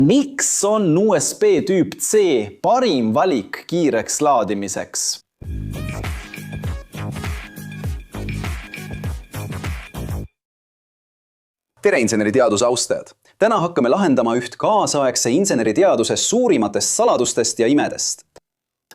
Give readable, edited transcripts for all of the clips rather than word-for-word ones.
Miks on USB tüüp C parim valik kiireks laadimiseks? Tere inseneriteaduse austajad! Täna hakkame lahendama üht kaasaegse inseneriteaduse suurimatest saladustest ja imedest.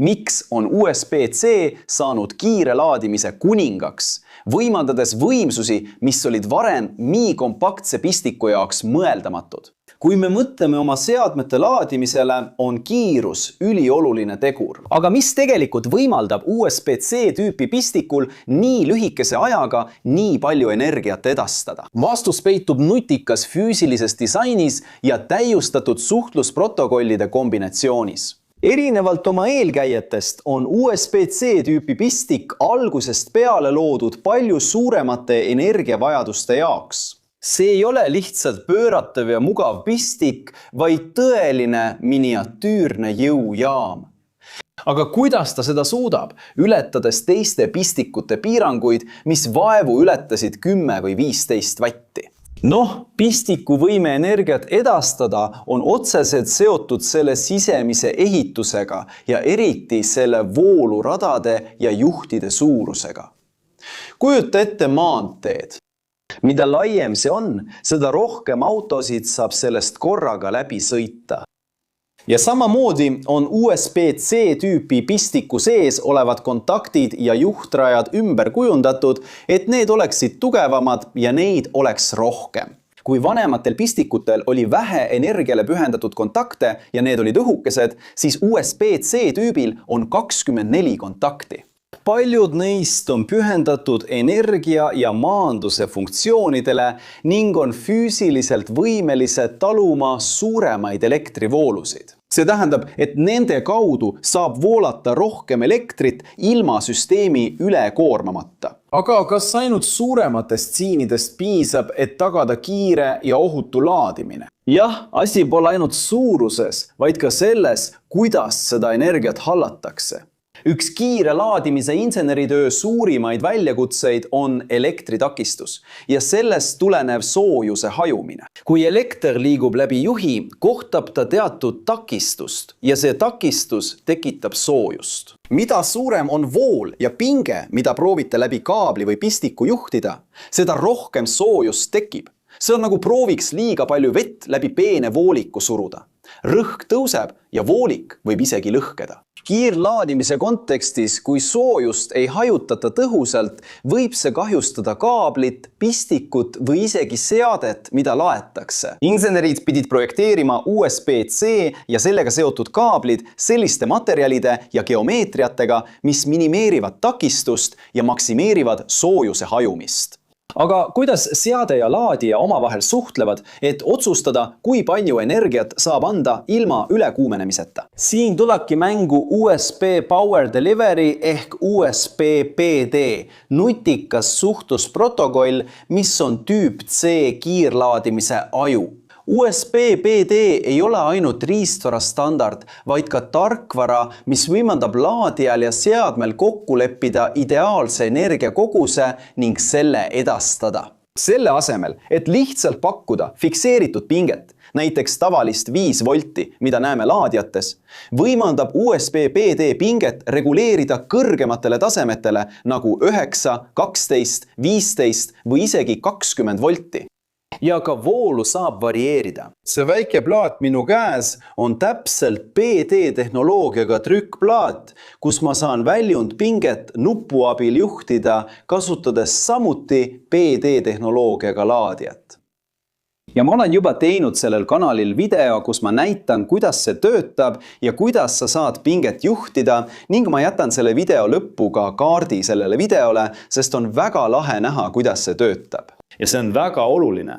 Miks on USB-C saanud kiire laadimise kuningaks, võimaldades võimsusi, mis olid varem nii kompaktse pistiku jaoks mõeldamatud? Kui me mõtleme oma seadmete laadimisele, on kiirus ülioluline tegur. Aga mis tegelikult võimaldab USB-C tüüpi pistikul nii lühikese ajaga nii palju energiat edastada? Vastus peitub nutikas füüsilises disainis ja täiustatud suhtlusprotokollide kombinatsioonis. Erinevalt oma eelkäijatest on USB-C tüüpi pistik algusest peale loodud palju suuremate energiavajaduste jaoks. See ei ole lihtsalt pööratav ja mugav pistik, vaid tõeline miniatüürne jõujaam. Aga kuidas ta seda suudab, ületades teiste pistikute piiranguid, mis vaevu ületasid 10 või 15 vatti? Pistiku võime energiat edastada on otseselt seotud selle sisemise ehitusega ja eriti selle vooluradade ja juhtide suurusega. Kujuta ette maanteed. Mida laiem see on, seda rohkem autosid saab sellest korraga läbi sõita. Ja samamoodi on USB-C tüüpi pistiku sees olevad kontaktid ja juhtrajad ümber kujundatud, et need oleksid tugevamad ja neid oleks rohkem. Kui vanematel pistikutel oli vähe energiale pühendatud kontakte ja need olid õhukesed, siis USB-C tüübil on 24 kontakti. Paljud neist on pühendatud energia ja maanduse funktsioonidele ning on füüsiliselt võimelised taluma suuremaid elektrivoolusid. See tähendab, et nende kaudu saab voolata rohkem elektrit ilma süsteemi üle koormamata. Aga kas ainult suurematest siinidest piisab, et tagada kiire ja ohutu laadimine? Jah, asi pole ainult suuruses, vaid ka selles, kuidas seda energiat hallatakse. Üks kiire laadimise inseneritöö suurimaid väljakutseid on elektritakistus ja sellest tulenev soojuse hajumine. Kui elekter liigub läbi juhi, kohtab ta teatud takistust ja see takistus tekitab soojust. Mida suurem on vool ja pinge, mida proovite läbi kaabli või pistiku juhtida, seda rohkem soojust tekib. See on nagu prooviks liiga palju vett läbi peene vooliku suruda. Rõhk tõuseb ja voolik võib isegi lõhkeda. Kiirlaadimise kontekstis, kui soojust ei hajutata tõhusalt, võib see kahjustada kaablit, pistikut või isegi seadet, mida laetakse. Insenerid pidid projekteerima USB-C ja sellega seotud kaablid selliste materjalide ja geomeetriatega, mis minimeerivad takistust ja maksimeerivad soojuse hajumist. Aga kuidas seade ja laadija omavahel suhtlevad, et otsustada, kui palju energiat saab anda ilma ülekuumenemiseta? Siin tulebki mängu USB Power Delivery ehk USB-PD, nutikas suhtlusprotokoll, mis on tüüp C kiirlaadimise aju. USB-PD ei ole ainult riistvara standard, vaid ka tarkvara, mis võimaldab laadijal ja seadmel kokku leppida ideaalse energiakoguse ning selle edastada. Selle asemel, et lihtsalt pakkuda fikseeritud pinget, näiteks tavalist 5 volti, mida näeme laadijates, võimaldab USB-PD pinget reguleerida kõrgematele tasemetele nagu 9, 12, 15 või isegi 20 volti. Ja ka voolu saab varieerida. See väike plaat minu käes on täpselt PD tehnoloogiaga trükkplaat, kus ma saan väljundpinget nupu abil juhtida, kasutades samuti PD tehnoloogiaga laadijat. Ja ma olen juba teinud sellel kanalil video, kus ma näitan, kuidas see töötab ja kuidas sa saad pinget juhtida ning ma jätan selle video lõppu ka kaardi sellele videole, sest on väga lahe näha, kuidas see töötab. Ja see on väga oluline,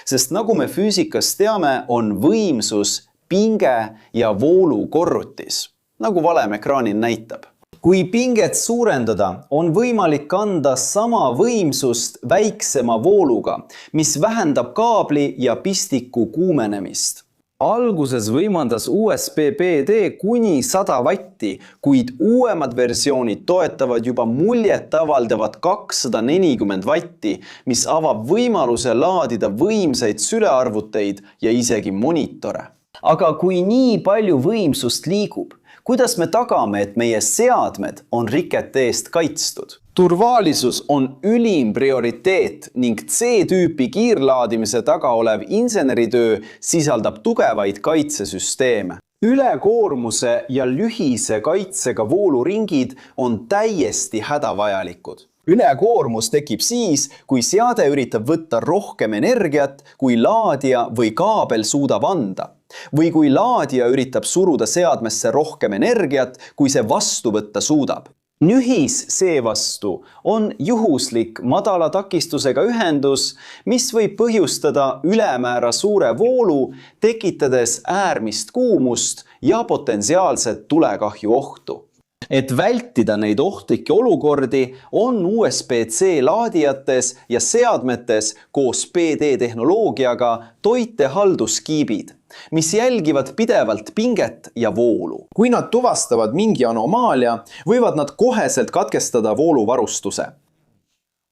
sest nagu me füüsikas teame, on võimsus, pinge ja voolu korrutis, nagu valem ekraanil näitab. Kui pinget suurendada, on võimalik anda sama võimsust väiksema vooluga, mis vähendab kaabli ja pistiku kuumenemist. Alguses võimaldas USB-PD kuni 100 vatti, kuid uuemad versioonid toetavad juba muljet avaldavat 240 vatti, mis avab võimaluse laadida võimsaid sülearvuteid ja isegi monitore. Aga kui nii palju võimsust liigub, kuidas me tagame, et meie seadmed on rikete eest kaitstud? Turvalisus on ülim prioriteet ning C-tüüpi kiirlaadimise taga olev inseneritöö sisaldab tugevaid kaitsesüsteeme. Ülekoormuse ja lühise kaitsega vooluringid on täiesti hädavajalikud. Ülekoormus tekib siis, kui seade üritab võtta rohkem energiat, kui laadija või kaabel suudab anda. Või kui laadija üritab suruda seadmesse rohkem energiat, kui see vastu võtta suudab. Nühis seevastu on juhuslik madala takistusega ühendus, mis võib põhjustada ülemäära suure voolu, tekitades äärmist kuumust ja potentsiaalset tulekahju ohtu. Et vältida neid ohtlikke olukordi, on USB-C laadijates ja seadmetes koos PD-tehnoloogiaga toitehalduskiibid, mis jälgivad pidevalt pinget ja voolu. Kui nad tuvastavad mingi anomaalia, võivad nad koheselt katkestada vooluvarustuse.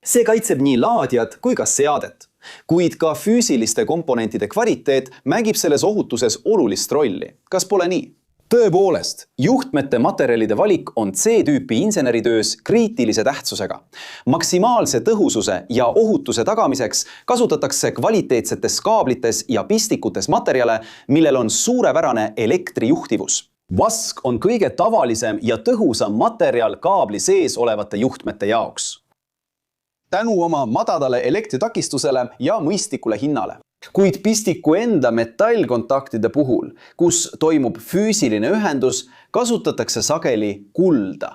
See kaitseb nii laadijat kui ka seadet, kuid ka füüsiliste komponentide kvaliteet mängib selles ohutuses olulist rolli. Kas pole nii? Tõepoolest, juhtmete materjalide valik on C-tüüpi inseneritöös kriitilise tähtsusega. Maksimaalse tõhususe ja ohutuse tagamiseks kasutatakse kvaliteetsetes kaablites ja pistikutes materjale, millel on suurepärane elektrijuhtivus. Vask on kõige tavalisem ja tõhusam materjal kaabli sees olevate juhtmete jaoks. Tänu oma madalale elektritakistusele ja mõistlikule hinnale. Kuid pistiku enda metallkontaktide puhul, kus toimub füüsiline ühendus, kasutatakse sageli kulda.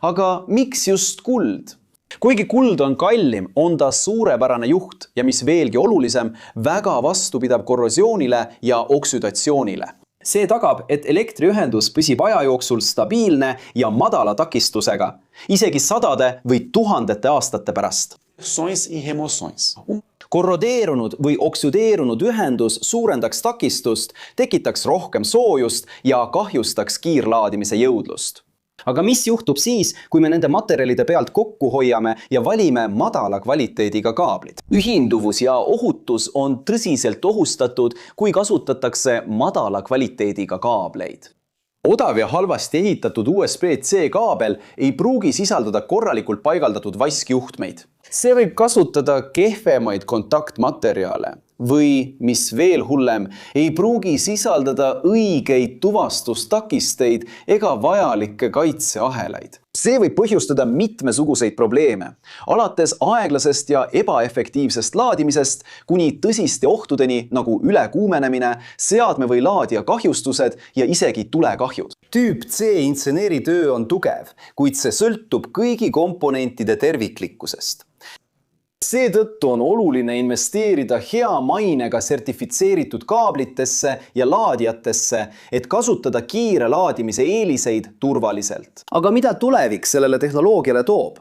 Aga miks just kuld? Kuigi kuld on kallim, on ta suurepärane juht ja mis veelgi olulisem, väga vastupidav korrosioonile ja oksüdatsioonile. See tagab, et elektriühendus püsib aja jooksul stabiilne ja madala takistusega, isegi sadade või tuhandete aastate pärast. Korrodeerunud või oksüdeerunud ühendus suurendaks takistust, tekitaks rohkem soojust ja kahjustaks kiirlaadimise jõudlust. Aga mis juhtub siis, kui me nende materjalide pealt kokku hoiame ja valime madala kvaliteediga kaablid? Ühinduvus ja ohutus on tõsiselt ohustatud, kui kasutatakse madala kvaliteediga kaableid. Odav ja halvasti ehitatud USB-C kaabel ei pruugi sisaldada korralikult paigaldatud vaskjuhtmeid. See võib kasutada kehvemaid kontaktmaterjale või, mis veel hullem, ei pruugi sisaldada õigeid tuvastustakisteid ega vajalikke kaitseahelaid. See võib põhjustada mitmesuguseid probleeme, alates aeglasest ja ebaefektiivsest laadimisest kuni tõsiste ohtudeni nagu ülekuumenemine, seadme või laadija kahjustused ja isegi tulekahjud. Tüüp C inseneritöö on tugev, kuid see sõltub kõigi komponentide terviklikkusest. Seetõttu on oluline investeerida hea mainega sertifitseeritud kaablitesse ja laadijatesse, et kasutada kiire laadimise eeliseid turvaliselt. Aga mida tulevik sellele tehnoloogiale toob?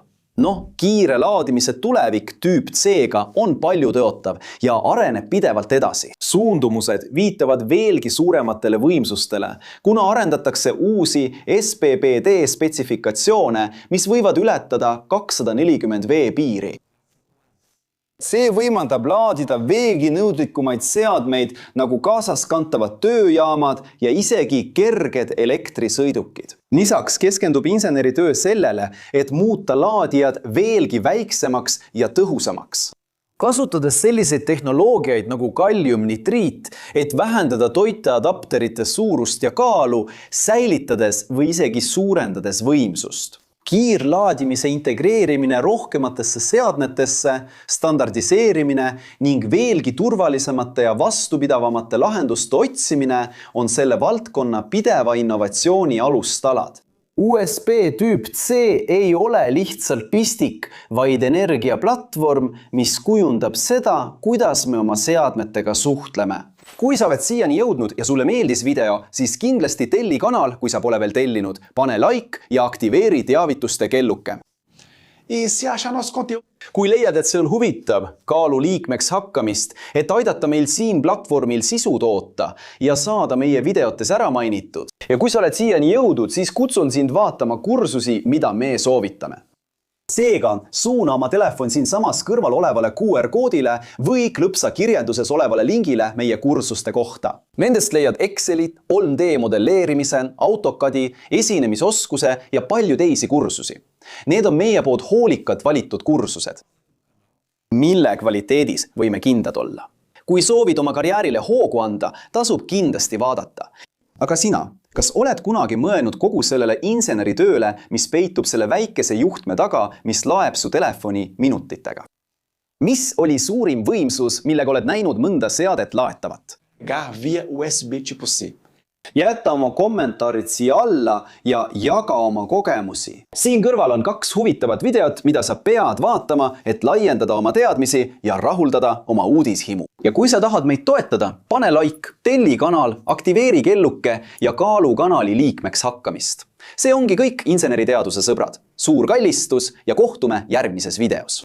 Kiire laadimise tulevik tüüp C-ga on palju tõotav ja areneb pidevalt edasi. Suundumused viitavad veelgi suurematele võimsustele, kuna arendatakse uusi SPPD spetsifikatsioone, mis võivad ületada 240 V piiri. See võimaldab laadida veelgi nõudlikumaid seadmeid nagu kaasaskantavad tööjaamad ja isegi kerged elektrisõidukid. Lisaks keskendub inseneritöö sellele, et muuta laadijad veelgi väiksemaks ja tõhusamaks. Kasutades selliseid tehnoloogiaid nagu kalliumnitriit, et vähendada toiteadapterite suurust ja kaalu, säilitades või isegi suurendades võimsust. Kiirlaadimise integreerimine rohkematesse seadmetesse, standardiseerimine ning veelgi turvalisemate ja vastupidavamate lahenduste otsimine on selle valdkonna pideva innovatsiooni alustalad. USB tüüp C ei ole lihtsalt pistik, vaid energiaplatvorm, mis kujundab seda, kuidas me oma seadmetega suhtleme. Kui sa oled siiani jõudnud ja sulle meeldis video, siis kindlasti telli kanal, kui sa pole veel tellinud. Pane like ja aktiveeri teavituste kelluke. Kui leiad, et see on huvitav, kaalu liikmeks hakkamist, et aidata meil siin platvormil sisu toota ja saada meie videotes ära mainitud. Ja kui sa oled siiani jõudnud, siis kutsun sind vaatama kursusi, mida me soovitame. Seega suuna oma telefon siinsamas kõrval olevale QR-koodile või klõpsa kirjelduses olevale lingile meie kursuste kohta. Nendest leiad Excelit, 3D modelleerimise, AutoCADi, esinemisoskuse ja palju teisi kursusi. Need on meie poolt hoolikalt valitud kursused, mille kvaliteedis võime kindlad olla. Kui soovid oma karjäärile hoogu anda, tasub kindlasti vaadata. Aga sina, kas oled kunagi mõelnud kogu sellele inseneritööle, mis peitub selle väikese juhtme taga, mis laeb su telefoni minutitega? Mis oli suurim võimsus, millega oled näinud mõnda seadet laetavat? Via USB tipo C. Jäta oma kommentaarid siia alla ja jaga oma kogemusi. Siin kõrval on 2 huvitavat videot, mida sa pead vaatama, et laiendada oma teadmisi ja rahuldada oma uudishimu. Ja kui sa tahad meid toetada, pane like, telli kanal, aktiveeri kelluke ja kaalu kanali liikmeks hakkamist. See ongi kõik inseneriteaduse sõbrad. Suur kallistus ja kohtume järgmises videos.